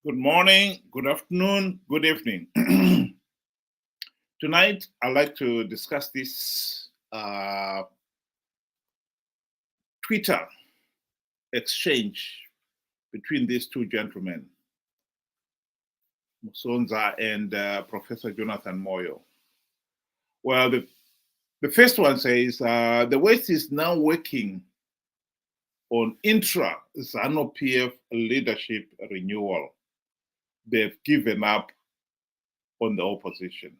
Good morning, good afternoon, good evening. Tonight, I'd like to discuss this Twitter exchange between these two gentlemen, Musonza and Professor Jonathan Moyo. Well, the first one says, the West is now working on intra Zanu PF leadership renewal. They've given up on the opposition.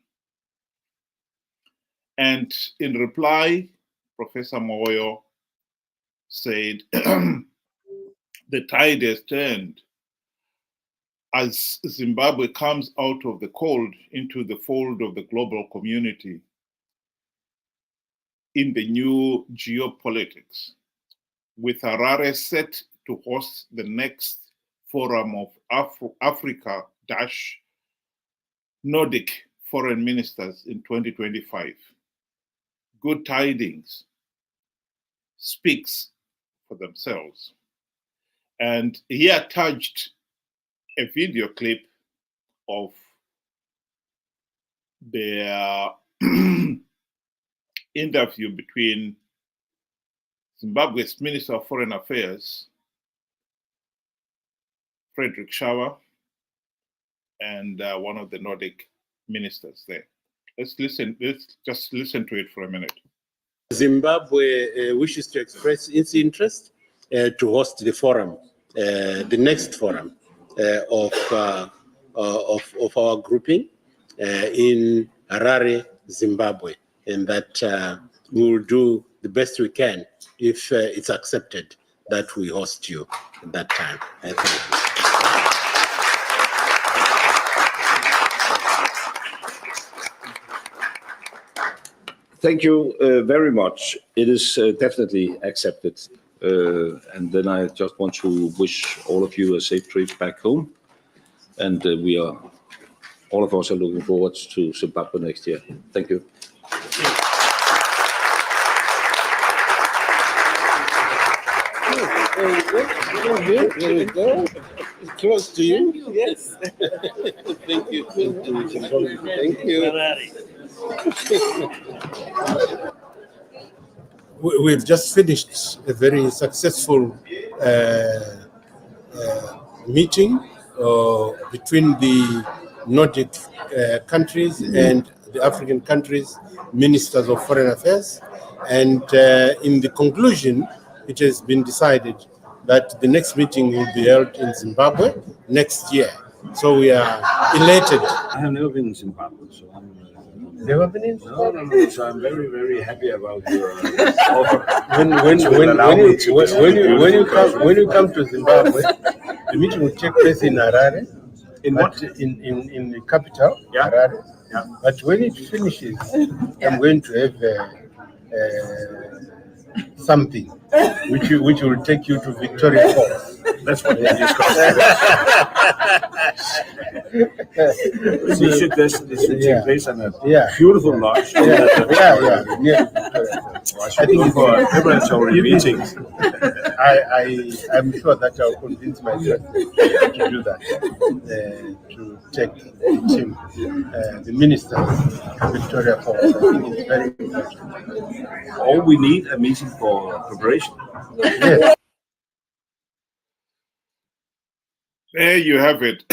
And in reply, Professor Moyo said, the tide has turned as Zimbabwe comes out of the cold into the fold of the global community in the new geopolitics, with Harare set to host the next forum of Africa-Nordic foreign ministers in 2025. Good tidings speaks for themselves. And he attached a video clip of their interview between Zimbabwe's Minister of Foreign Affairs, Frederick Shawa, and one of the Nordic ministers there. Let's just listen to it for a minute. Zimbabwe wishes to express its interest to host the forum, the next forum of our grouping in Harare, Zimbabwe, and that we will do the best we can if it's accepted that we host you at that time. Thank you. Thank you very much. It is definitely accepted. And then I just want to wish all of you a safe trip back home. And all of us are looking forward to Zimbabwe next year. Thank you. Here we go. Close to you. Yes. Thank you. Thank you. We've just finished a very successful meeting between the Nordic countries and the African countries, ministers of foreign affairs. And in the conclusion, it has been decided that the next meeting will be held in Zimbabwe next year. So we are elated. I have never been in Zimbabwe, so I'm Never been in? no. So I'm very, very happy about your offer. When you come to Zimbabwe, the meeting will take place in Harare. In what? In the capital, Yeah. Harare. Yeah. But when it finishes, I'm going to have something which will take you to Victoria Falls. That's what we discussed. This should take place on a beautiful lodge. Yeah. I think for preparatory meetings. I'm sure that I'll convince myself to do that, to take the team, the ministers to Victoria Falls. I think it's very important. All we need a meeting for preparation. Yes. There you have it.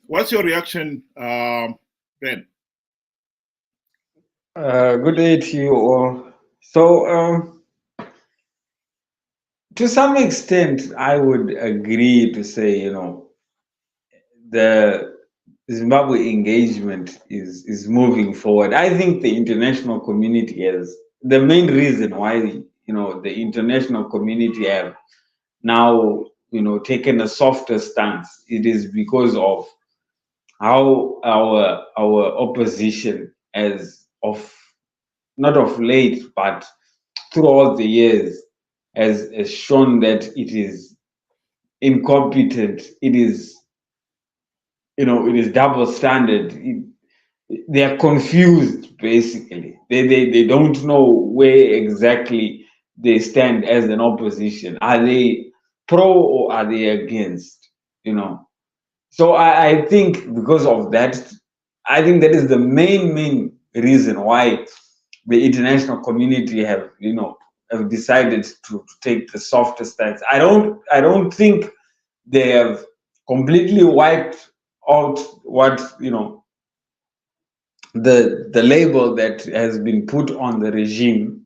What's your reaction, Ben? Good day to you all. So, to some extent, I would agree to say, the Zimbabwe engagement is moving forward. I think the international community has, the main reason why, the international community have now, taken a softer stance, it is because of how our opposition not of late, but throughout the years, has shown that it is incompetent. It is, it is double standard. They are confused, basically. They don't know where exactly they stand as an opposition. Are they pro or are they against? So I think because of that, I think that is the main reason why the international community have have decided to take the softer stance. I don't think they have completely wiped out what the label that has been put on the regime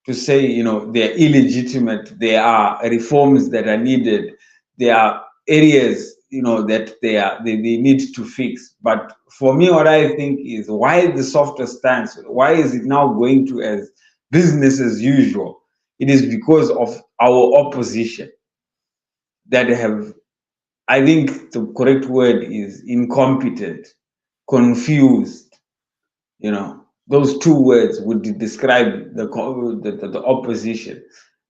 to say they're illegitimate. There are reforms that are needed. There are areas that they need to fix. But for me, what I think is, why the softer stance? Why is it now going to as business as usual? It is because of our opposition that have, I think the correct word is incompetent, confused. Those two words would describe the opposition,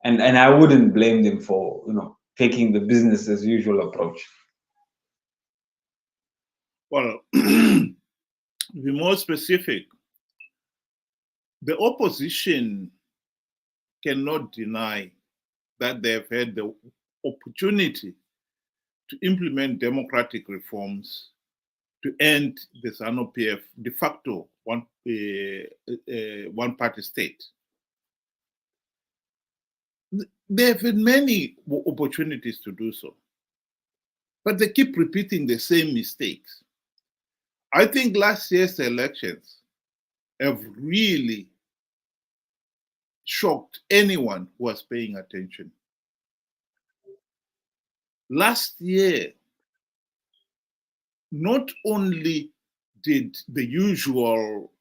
and I wouldn't blame them for taking the business as usual approach. Well, to be more specific, the opposition cannot deny that they have had the opportunity to implement democratic reforms to end the Zanu PF de facto one-party state. They have had many opportunities to do so, but they keep repeating the same mistakes. I think last year's elections have really shocked anyone who was paying attention. Last year, not only did the usual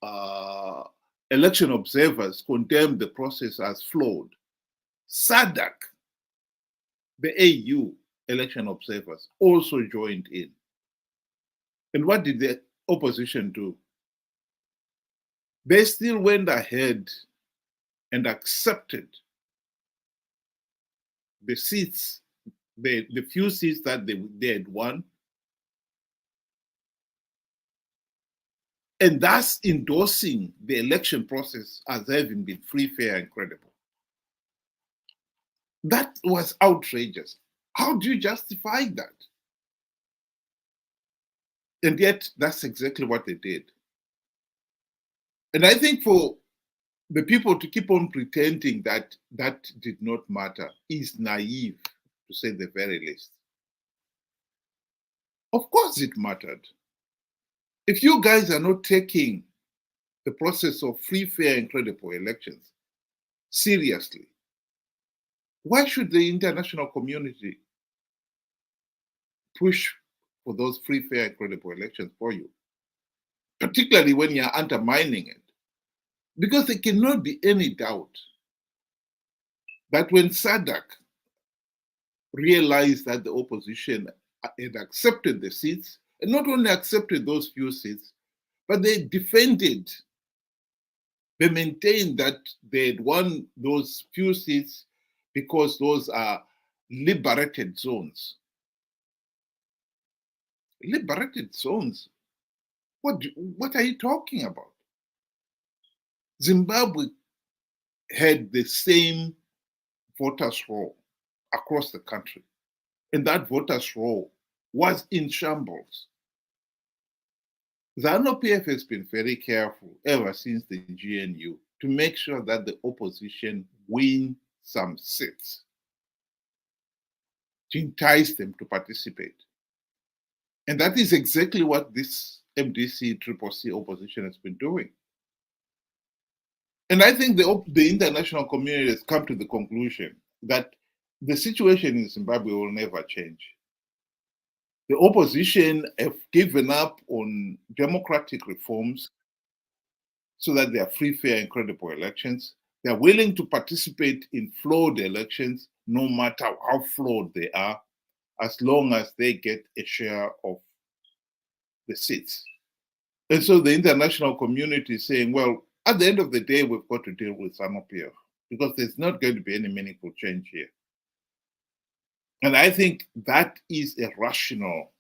election observers condemn the process as flawed, SADC, the AU election observers, also joined in. And what did the opposition do? They still went ahead and accepted the seats, the few seats that they had won, and thus endorsing the election process as having been free, fair, and credible. That was outrageous. How do you justify that? And yet, that's exactly what they did. And I think for the people to keep on pretending that that did not matter is naive, to say the very least. Of course it mattered. If you guys are not taking the process of free, fair, and credible elections seriously, why should the international community push for those free, fair, and credible elections for you? Particularly when you're undermining it. Because there cannot be any doubt that when SADC realized that the opposition had accepted the seats, and not only accepted those few seats, but they defended, they maintained that they had won those few seats because those are liberated zones. Liberated zones? What are you talking about? Zimbabwe had the same voters' roll across the country, and that voters' roll was in shambles. Zanu PF has been very careful ever since the GNU to make sure that the opposition win some seats, to entice them to participate. And that is exactly what this MDC CCC opposition has been doing. And I think the international community has come to the conclusion that the situation in Zimbabwe will never change. The opposition have given up on democratic reforms so that they are free, fair, and credible elections. They are willing to participate in flawed elections, no matter how flawed they are, as long as they get a share of the seats. And so the international community is saying, well, at the end of the day, we've got to deal with Zanu PF because there's not going to be any meaningful change here. And I think that is a rational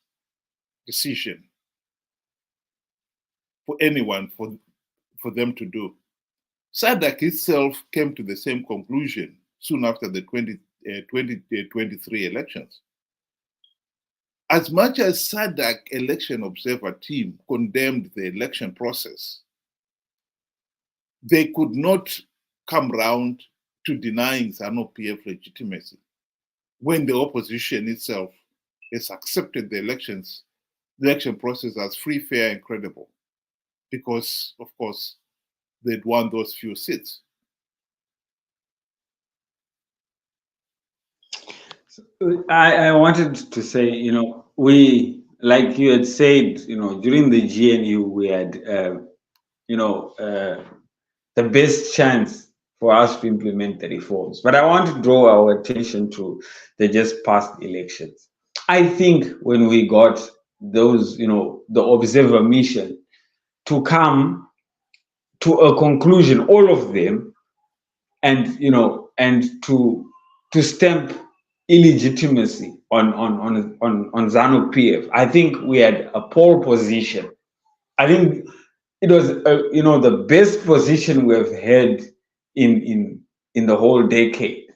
decision for anyone, for them to do. SADC itself came to the same conclusion soon after the 2023 elections. as much as SADC election observer team condemned the election process, they could not come round to denying Zanu PF legitimacy when the opposition itself has accepted the election process as free, fair, and credible, because, of course, they'd won those few seats. I wanted to say, we, like you had said, during the GNU, we had, the best chance for us to implement the reforms. But I want to draw our attention to the just past elections. I think when we got those, the observer mission to come to a conclusion, all of them, and, and to stamp illegitimacy on Zanu PF, I think we had a pole position. I think it was, the best position we've had in the whole decade.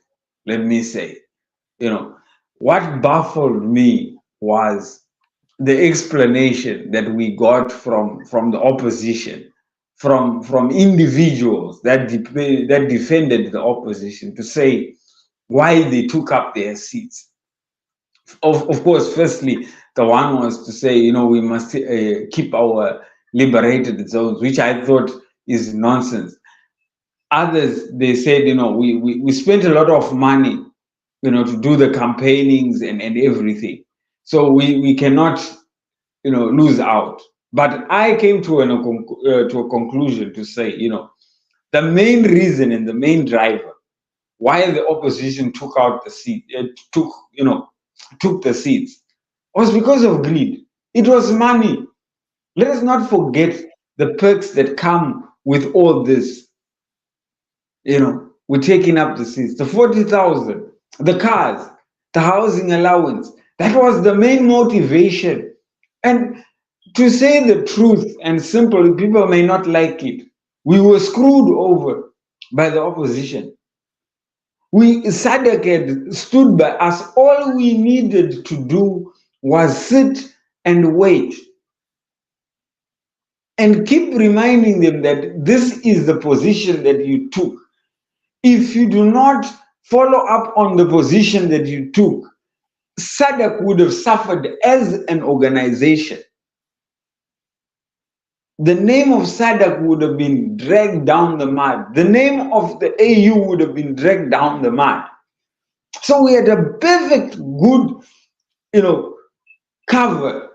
Let me say, what baffled me was the explanation that we got from the opposition, from individuals that defended the opposition, to say why they took up their seats. Of course, firstly, the one was to say, we must keep our liberated zones, which I thought is nonsense. Others, they said, we spent a lot of money, to do the campaignings and everything. So we cannot, lose out. But I came to a conclusion to say, the main reason and the main driver why the opposition took out the seat, took the seats, was because of greed. It was money. Let us not forget the perks that come with all this. We're taking up the seats, the 40,000, the cars, the housing allowance. That was the main motivation. And to say the truth and simple, people may not like it, we were screwed over by the opposition. SADC had stood by us. All we needed to do was sit and wait and keep reminding them that this is the position that you took. If you do not follow up on the position that you took, SADC would have suffered as an organization. The name of SADC would have been dragged down the mud. The name of the AU would have been dragged down the mud. So we had a perfect good, cover.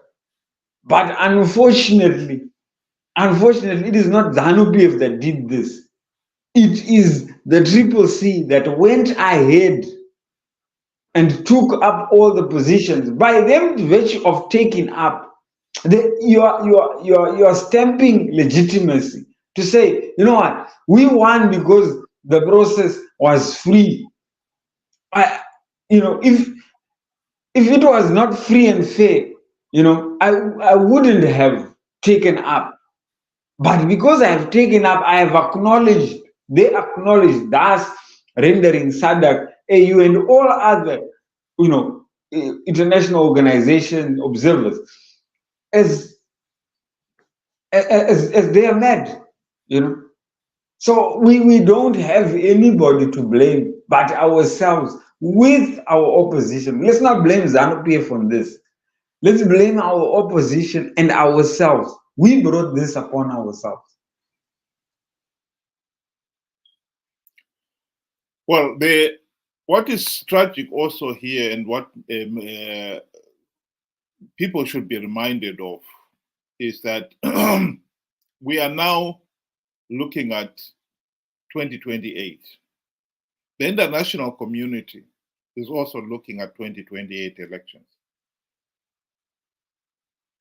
But unfortunately, it is not Zanu PF that did this. It is the CCC that went ahead and took up all the positions. By them virtue of taking up, you are stamping legitimacy to say, you know what, we won because the process was free. If it was not free and fair, I wouldn't have taken up. But because I have taken up, I have acknowledged, they acknowledged, thus rendering SADC, AU, and all other, international organization observers as they are mad, So we don't have anybody to blame but ourselves with our opposition. Let's not blame Zanu PF on this. Let's blame our opposition and ourselves. We brought this upon ourselves. Well, what is tragic also here, and what people should be reminded of, is that we are now looking at 2028. The international community is also looking at 2028 elections.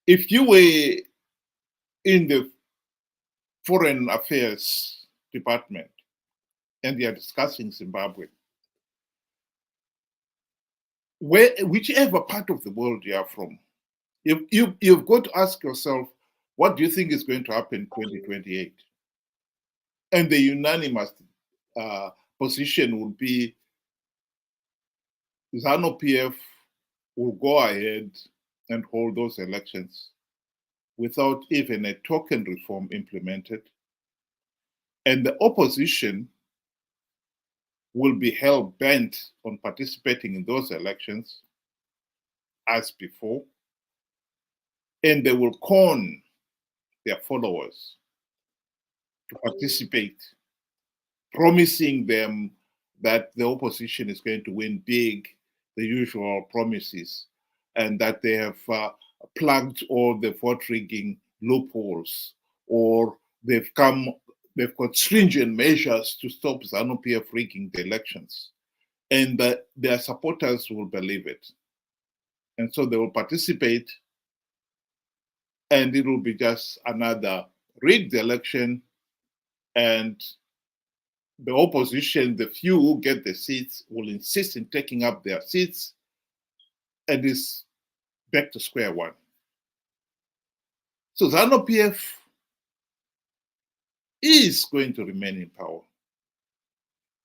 If you were in the Foreign Affairs Department and they are discussing Zimbabwe, whichever part of the world you are from, you've got to ask yourself, what do you think is going to happen in 2028? And the unanimous position will be Zanu PF will go ahead and hold those elections without even a token reform implemented. And the opposition will be hell-bent on participating in those elections as before, and they will con their followers to participate, promising them that the opposition is going to win big, the usual promises, and that they have plugged all the vote rigging loopholes, or they've got stringent measures to stop Zanu PF rigging the elections, and that their supporters will believe it. And so they will participate, and it will be just another rigged election, and the opposition, the few who get the seats, will insist in taking up their seats, and it's back to square one. So Zanu PF is going to remain in power.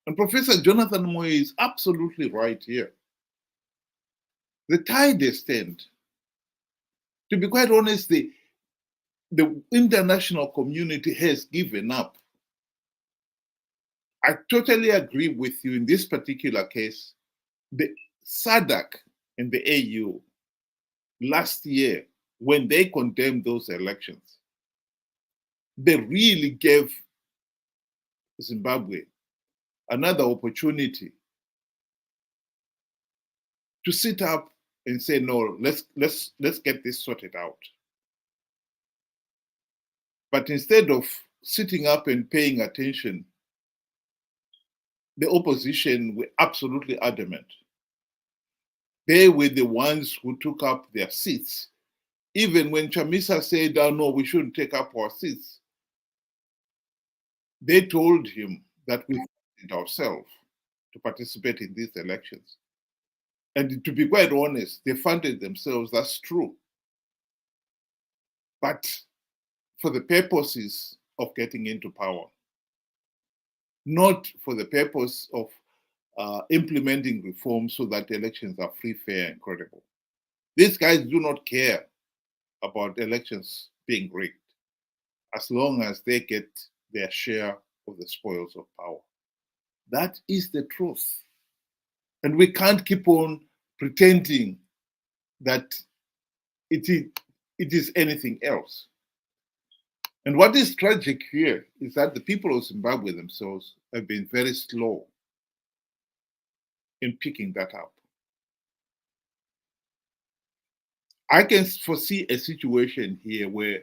And Professor Jonathan Moyo is absolutely right here. The tide has turned. To be quite honest, the international community has given up. I totally agree with you in this particular case. The SADC and the AU last year, when they condemned those elections, they really gave Zimbabwe another opportunity to sit up and say, no, let's get this sorted out. But instead of sitting up and paying attention, the opposition were absolutely adamant. They were the ones who took up their seats. Even when Chamisa said, oh, no, we shouldn't take up our seats, they told him that we funded ourselves to participate in these elections. And to be quite honest, they funded themselves, that's true. But for the purposes of getting into power, not for the purpose of implementing reforms so that elections are free, fair, and credible. These guys do not care about elections being rigged as long as they get their share of the spoils of power. That is the truth. And we can't keep on pretending that it is anything else. And what is tragic here is that the people of Zimbabwe themselves have been very slow in picking that up. I can foresee a situation here where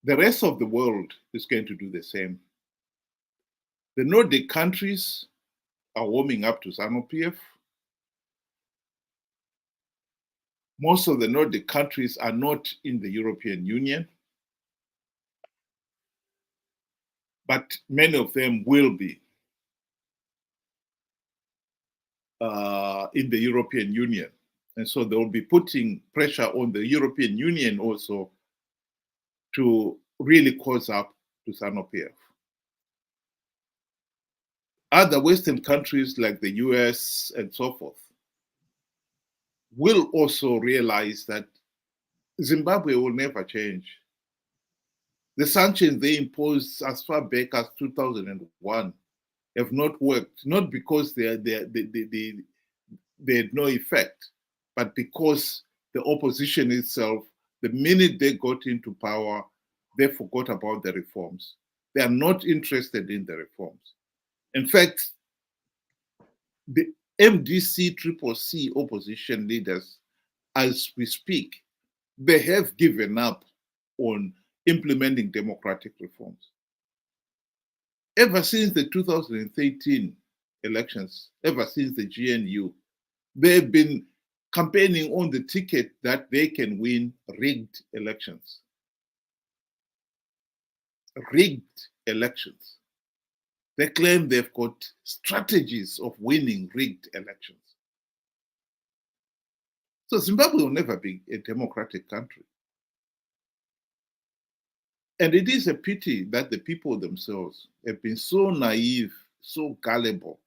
the rest of the world is going to do the same. The Nordic countries are warming up to Zanu PF. Most of the Nordic countries are not in the European Union, but many of them will be in the European Union. And so they will be putting pressure on the European Union also to really cause up to Zanu PF. Other Western countries like the US and so forth will also realize that Zimbabwe will never change. The sanctions they imposed as far back as 2001 have not worked, not because they had no effect, but because the opposition itself, the minute they got into power, they forgot about the reforms. They are not interested in the reforms. In fact, the MDC CCC opposition leaders, as we speak, they have given up on implementing democratic reforms. Ever since the 2013 elections, ever since the GNU, they've been campaigning on the ticket that they can win rigged elections. Rigged elections. They claim they've got strategies of winning rigged elections. So Zimbabwe will never be a democratic country. And it is a pity that the people themselves have been so naive, so gullible,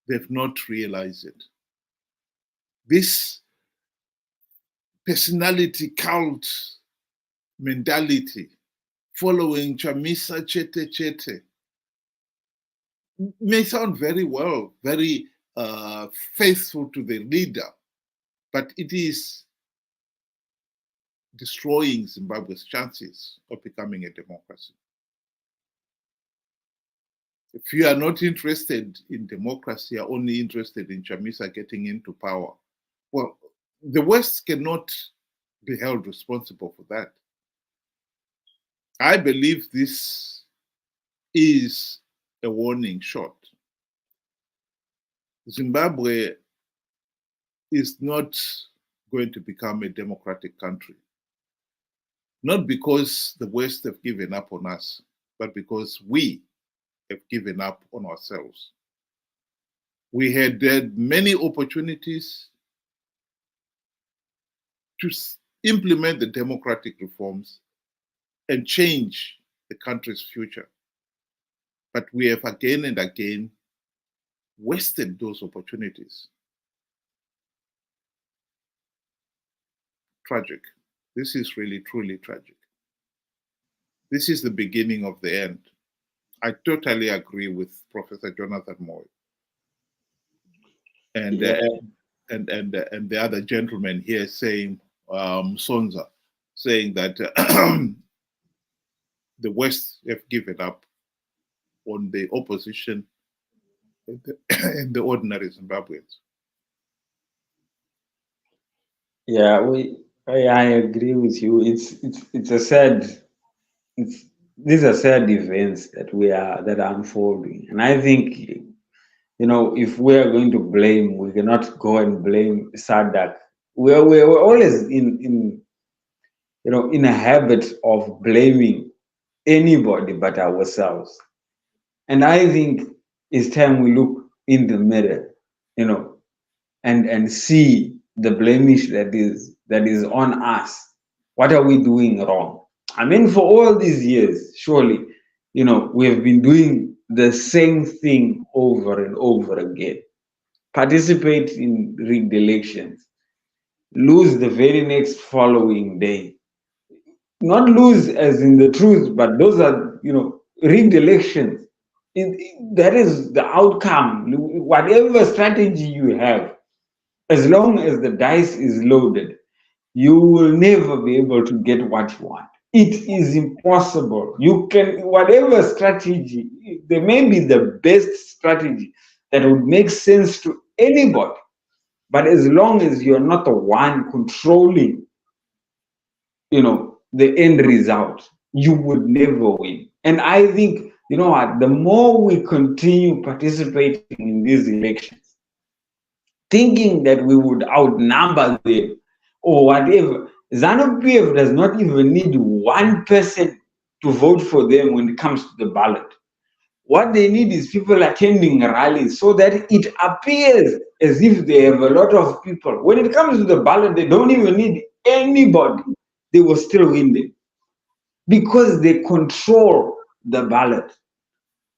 they've not realized it. This personality cult mentality, following Chamisa Chete Chete, may sound very well, very faithful to the leader, but it is destroying Zimbabwe's chances of becoming a democracy. If you are not interested in democracy, you are only interested in Chamisa getting into power, well, the West cannot be held responsible for that. I believe this is a warning shot. Zimbabwe is not going to become a democratic country, not because the West have given up on us, but because we have given up on ourselves. We had many opportunities to implement the democratic reforms and change the country's future. But we have again and again wasted those opportunities. Tragic. This is really, truly tragic. This is the beginning of the end. I totally agree with Professor Jonathan Moyo and the other gentleman here saying, Musonza, saying that the West have given up on the opposition and the ordinary Zimbabweans. Yeah, I agree with you. It's a sad. These are sad events that are unfolding, and I think, you know, if we are going to blame, we cannot go and blame SADC. We're always in a habit of blaming anybody but ourselves, and I think it's time we look in the mirror, you know, and see the blemish that is on us. What are we doing wrong? I mean, for all these years, surely, you know, we have been doing the same thing over and over again. Participate in rigged elections, lose the very next following day. Not lose as in the truth, but those are, you know, rigged elections. That is the outcome. Whatever strategy you have, as long as the dice is loaded, you will never be able to get what you want. It is impossible. You can, whatever strategy, there may be the best strategy that would make sense to anybody, but as long as you're not the one controlling, you know, the end result, you would never win. And I think, you know what, the more we continue participating in these elections, thinking that we would outnumber them or whatever, Zanu PF does not even need one person to vote for them when it comes to the ballot. What they need is people attending rallies so that it appears as if they have a lot of people. When it comes to the ballot, they don't even need anybody. They will still win them because they control the ballot.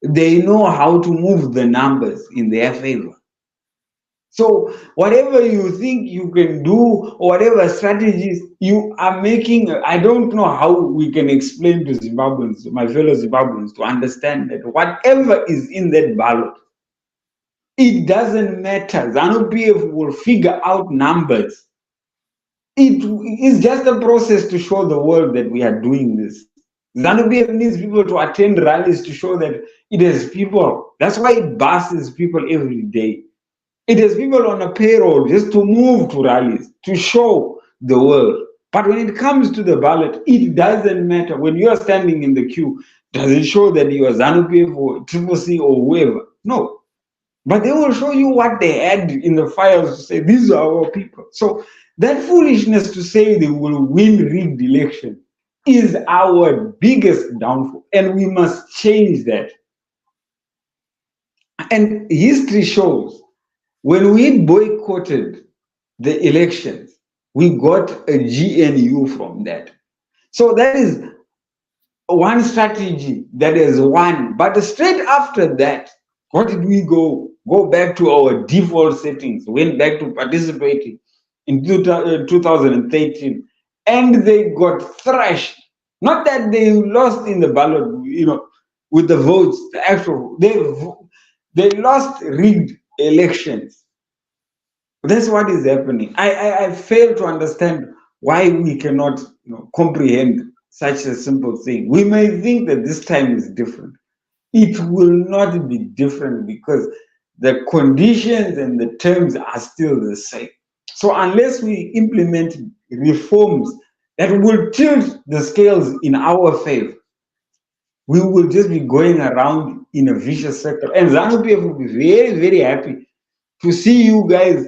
They know how to move the numbers in their favor. So whatever you think you can do, or whatever strategies you are making, I don't know how we can explain to Zimbabweans, my fellow Zimbabweans, to understand that whatever is in that ballot, it doesn't matter. Zanu PF will figure out numbers. It is just a process to show the world that we are doing this. Zanu PF needs people to attend rallies to show that it has people. That's why it buses people every day. It has people on a payroll just to move to rallies, to show the world. But when it comes to the ballot, it doesn't matter. When you are standing in the queue, does it show that you are Zanu PF or Triple C or whoever? No. But they will show you what they had in the files to say, these are our people. So that foolishness to say they will win rigged election is our biggest downfall. And we must change that. And history shows when we boycotted the elections, we got a GNU from that. So that is one strategy that is one. But straight after that, what did we go? Go back to our default settings, went back to participating in 2013, and they got thrashed. Not that they lost in the ballot, with the votes, the actual, they lost rigged elections. That's what is happening. I fail to understand why we cannot comprehend such a simple thing. We may think that this time is different. It will not be different because the conditions and the terms are still the same. So unless we implement reforms that will tilt the scales in our favor, we will just be going around in a vicious circle. And Zanu PF will be very, very happy to see you guys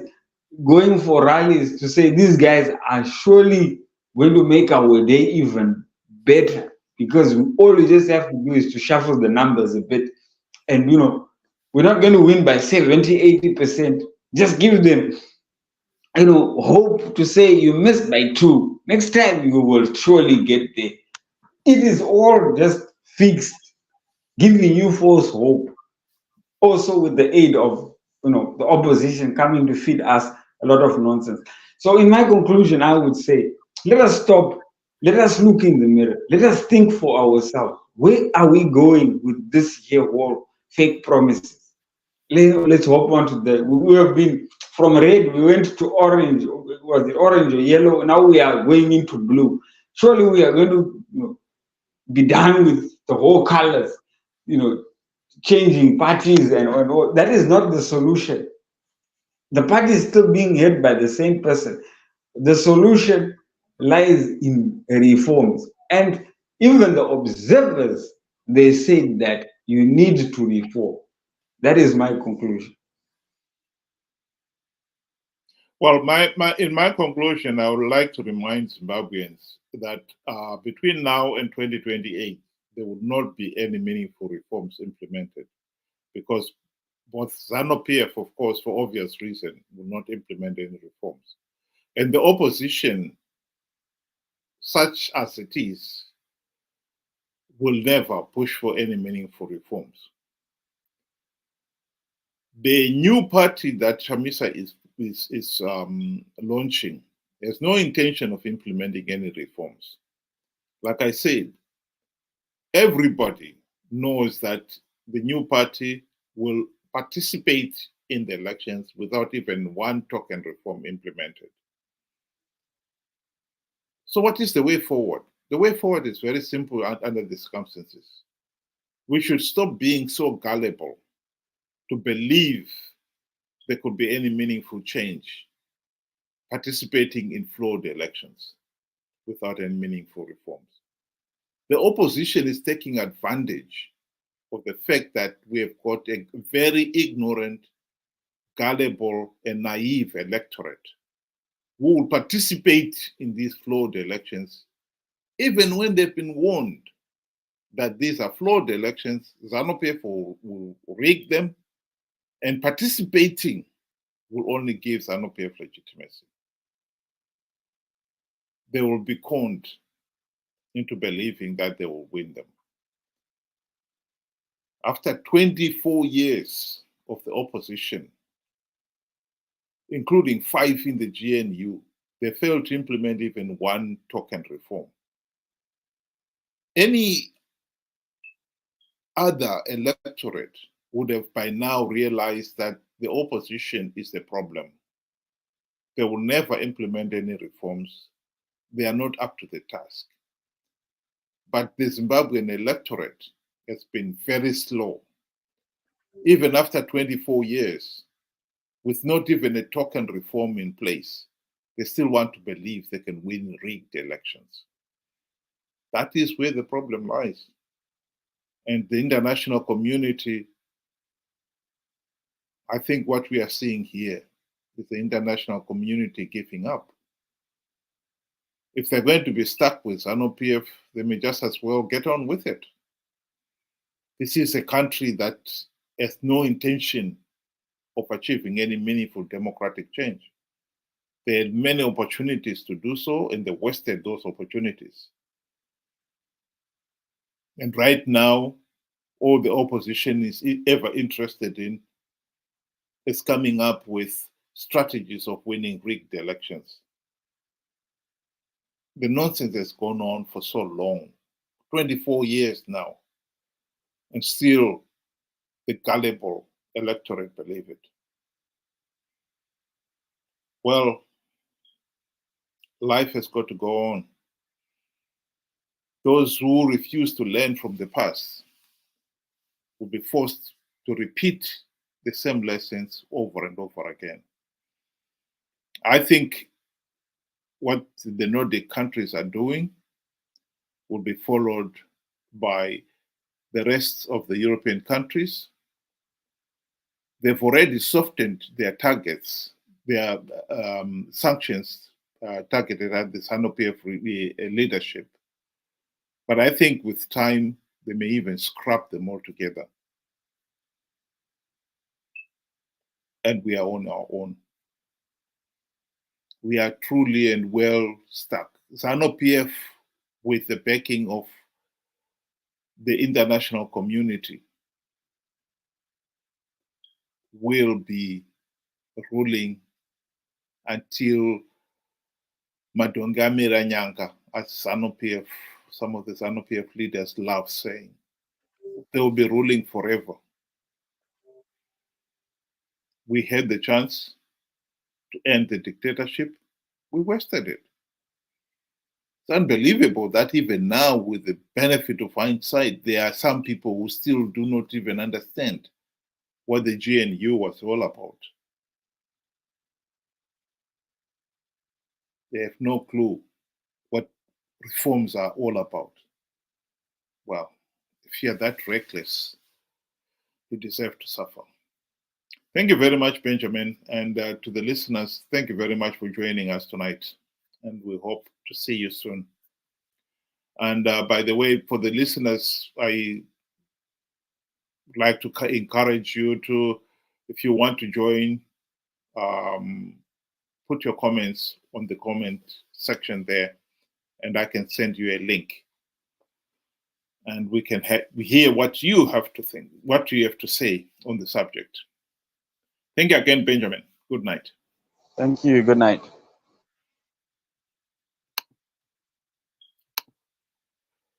going for rallies to say these guys are surely going to make our day even better, because all we just have to do is to shuffle the numbers a bit. And we're not going to win by 70-80%. Just give them hope to say you missed by 2. Next time you will surely get there. It is all just fixed, giving you false hope. Also with the aid of the opposition coming to feed us a lot of nonsense. So in my conclusion, I would say, let us stop. Let us look in the mirror. Let us think for ourselves. Where are we going with this here whole fake promises? Let's hop on to the. We have been from red, we went to orange. Was it orange or yellow? Now we are going into blue. Surely we are going to be done with the whole colors, changing parties and all. That is not the solution. The party is still being heard by the same person. The solution lies in reforms. And even the observers, they say that you need to reform. That is my conclusion. Well, in my conclusion, I would like to remind Zimbabweans that between now and 2028, there will not be any meaningful reforms implemented, because both Zanu PF, of course, for obvious reason, will not implement any reforms. And the opposition, such as it is, will never push for any meaningful reforms. The new party that Chamisa is launching has no intention of implementing any reforms. Like I said, everybody knows that the new party will participate in the elections without even one token reform implemented. So what is the way forward? The way forward is very simple under the circumstances. We should stop being so gullible to believe there could be any meaningful change participating in flawed elections without any meaningful reforms. The opposition is taking advantage of the fact that we have got a very ignorant, gullible, and naive electorate who will participate in these flawed elections, even when they've been warned that these are flawed elections. Zanu PF will rig them, and participating will only give Zanu PF legitimacy. They will be conned into believing that they will win them. After 24 years of the opposition, including 5 in the GNU, they failed to implement even one token reform. Any other electorate would have by now realized that the opposition is the problem. They will never implement any reforms. They are not up to the task. But the Zimbabwean electorate has been very slow. Even after 24 years, with not even a token reform in place, they still want to believe they can win rigged elections. That is where the problem lies. And the international community, I think what we are seeing here is the international community giving up. If they're going to be stuck with Zanu PF, they may just as well get on with it. This is a country that has no intention of achieving any meaningful democratic change. They had many opportunities to do so, and they wasted those opportunities. And right now, all the opposition is ever interested in is coming up with strategies of winning rigged elections. The nonsense has gone on for so long, 24 years now, and still the gullible electorate believe it. Well, life has got to go on. Those who refuse to learn from the past will be forced to repeat the same lessons over and over again. I think what the Nordic countries are doing will be followed by the rest of the European countries. They've already softened their targets, their sanctions targeted at the Zanu PF leadership. But I think with time, they may even scrap them altogether. And we are on our own. We are truly and well stuck. Zanu PF, with the backing of the international community, will be ruling until Madongami Ranyanka, as Zanu PF, some of the Zanu PF leaders love saying. They will be ruling forever. We had the chance to end the dictatorship. We wasted it. It's unbelievable that even now, with the benefit of hindsight, there are some people who still do not even understand what the GNU was all about. They have no clue what reforms are all about. Well, if you're that reckless, you deserve to suffer. Thank you very much, Benjamin. And to the listeners, thank you very much for joining us tonight. And we hope to see you soon. And by the way, for the listeners, I like to encourage you to, if you want to join, put your comments on the comment section there, and I can send you a link. And we can hear what you have to think, what you have to say on the subject. Thank you again, Benjamin. Good night. Thank you. Good night.